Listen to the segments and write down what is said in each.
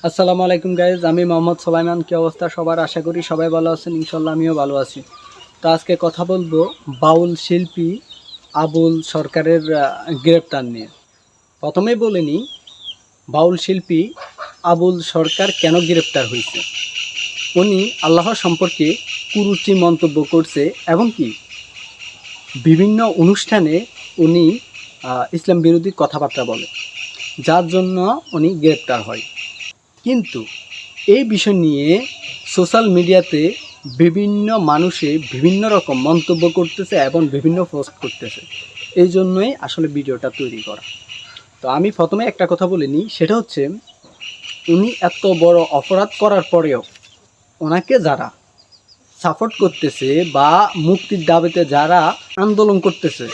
আসসালামু আলাইকুম গাইজ, আমি মোহাম্মদ সোলাইমান। কি অবস্থা সবার? আশা করি সবাই ভালো আছেন। ইনশাল্লাহ আমিও ভালো আছি। তো আজকে কথা বলবো বাউল শিল্পী আবুল সরকারের গ্রেপ্তার নিয়ে। প্রথমেই বলে নিই, বাউল শিল্পী আবুল সরকার কেন গ্রেপ্তার হয়েছে। উনি আল্লাহ সম্পর্কে কুরুচি মন্তব্য করছে এবং কি বিভিন্ন অনুষ্ঠানে উনি ইসলাম বিরোধী কথাবার্তা বলে, যার জন্য উনি গ্রেপ্তার হয়। কিন্তু এই বিষয় নিয়ে সোশ্যাল মিডিয়াতে বিভিন্ন মানুষে বিভিন্ন রকম মন্তব্য করতেছে এবং বিভিন্ন পোস্ট করতেছে। এই জন্যই আসলে ভিডিওটা তৈরি করা। তো আমি প্রথমে একটা কথা বলে নিই, সেটা হচ্ছে উনি এত বড় অপরাধ করার পরেও ওনাকে যারা সাপোর্ট করতেছে বা মুক্তির দাবিতে যারা আন্দোলন করতেছে,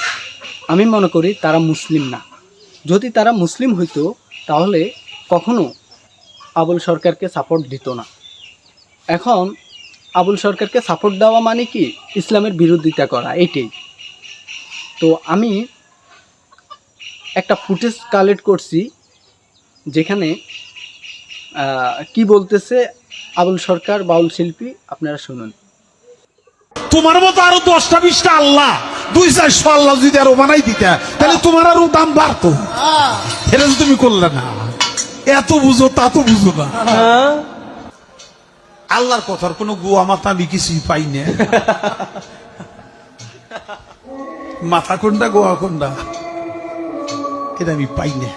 আমি মনে করি তারা মুসলিম না। যদি তারা মুসলিম হইতো তাহলে কখনো আবুল সরকারকে সাপোর্ট দিত না। এখন আবুল সরকারকে সাপোর্ট দেওয়া মানে কি ইসলামের বিরোধিতা করা, এইটাই। তো আমি একটা ফুটেজ কালেক্ট করছি, যেখানে কি বলতেছে আবুল সরকার বাউল শিল্পী, আপনারা শুনুন। তোমার মতো আরো 10টা-20টা আল্লাহ, 200-400 আল্লাহ যদি আরো বানাই দিতা, তাহলে তোমার আরো দাম বাড়তো। এটা তুমি করলে না, এত বুঝো তা তো বুঝো না। আল্লাহর কথার কোনো গোয়া মাথা আমি কিছুই পাই না। মাথা কোনটা গোয়া কোনটা এটা আমি পাই না।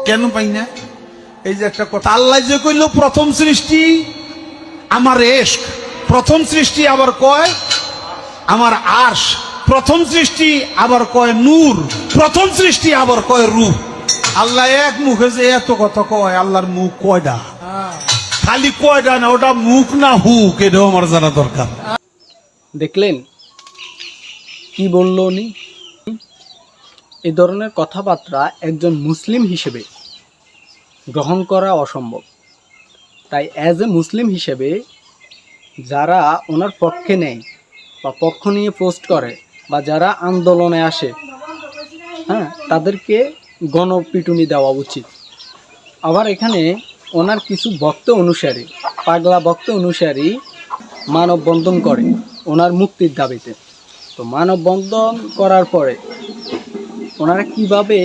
কেন পাই না? এই যে একটা কথা আল্লাহ যে কইল প্রথম সৃষ্টি আমার ইশক, প্রথম সৃষ্টি আবার কয় আমার আরশ, প্রথম সৃষ্টি আবার কয় নূর, প্রথম সৃষ্টি আবার কয় রূহ। আল্লাহ এক মুখে যে এত কথা কয়, আল্লাহর মুখ কয়টা? খালি কয়টা না, ওটা মুখ না হুক, এটাও আমার জানা দরকার। দেখলেন কি বলল উনি? এই ধরনের কথাবার্তা একজন মুসলিম হিসেবে গ্রহণ করা অসম্ভব। তাই অ্যাজ এ মুসলিম হিসেবে যারা ওনার পক্ষে নেয় বা পক্ষ নিয়ে পোস্ট করে বা যারা আন্দোলনে আসে, তাদেরকে গণপিটুনি দেওয়া উচিত। আবার এখানে ওনার কিছু ভক্ত অনুসারী, পাগলা ভক্ত অনুসারী মানববন্ধন করে ওনার মুক্তির দাবিতে। তো মানববন্ধন করার পরে ওনারা কিভাবে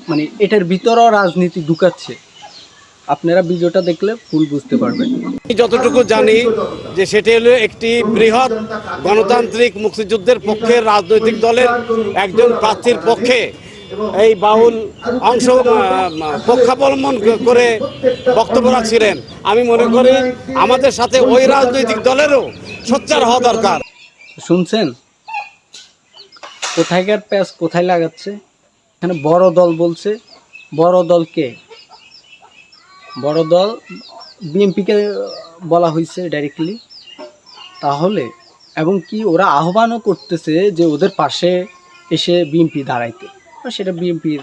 মানে এটার ভিতরেও রাজনীতি ঢুকাচ্ছে, আপনারা ভিডিওটা দেখলে ফুল বুঝতে পারবেন। যতটুকু জানি যে সেটি হলো একটি বৃহৎ গণতান্ত্রিক মুক্তিযুদ্ধের পক্ষে রাজনৈতিক দলের একজন প্রার্থীর পক্ষে এই বাউল পক্ষাবলম্বন করে বক্তব্য রাখছিলেন। আমি মনে করি আমাদের সাথে ওই রাজনৈতিক দলেরও সোচ্চার হওয়া দরকার। শুনছেন কোথায়কার প্যাচ কোথায় লাগাচ্ছে? এখানে বড় দল বলছে। বড় দল কে? বড় দল বিএনপিকে বলা হয়েছে ডাইরেক্টলি। তাহলে এবং কি ওরা আহ্বানও করতেছে যে ওদের পাশে এসে বিএনপি দাঁড়াইতে। সেটা বিএনপির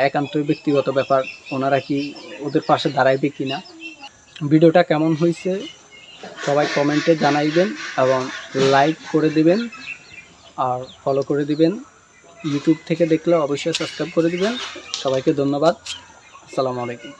একান্ত ব্যক্তিগত ব্যাপার, ওনারা কি ওদের পাশে দাঁড়াইবে কি না। ভিডিওটা কেমন হয়েছে সবাই কমেন্টে জানাইবেন এবং লাইক করে দিবেন আর ফলো করে দিবেন। ইউটিউব থেকে দেখলে অবশ্যই সাবস্ক্রাইব করে দিবেন। সবাইকে ধন্যবাদ। আসসালামু আলাইকুম।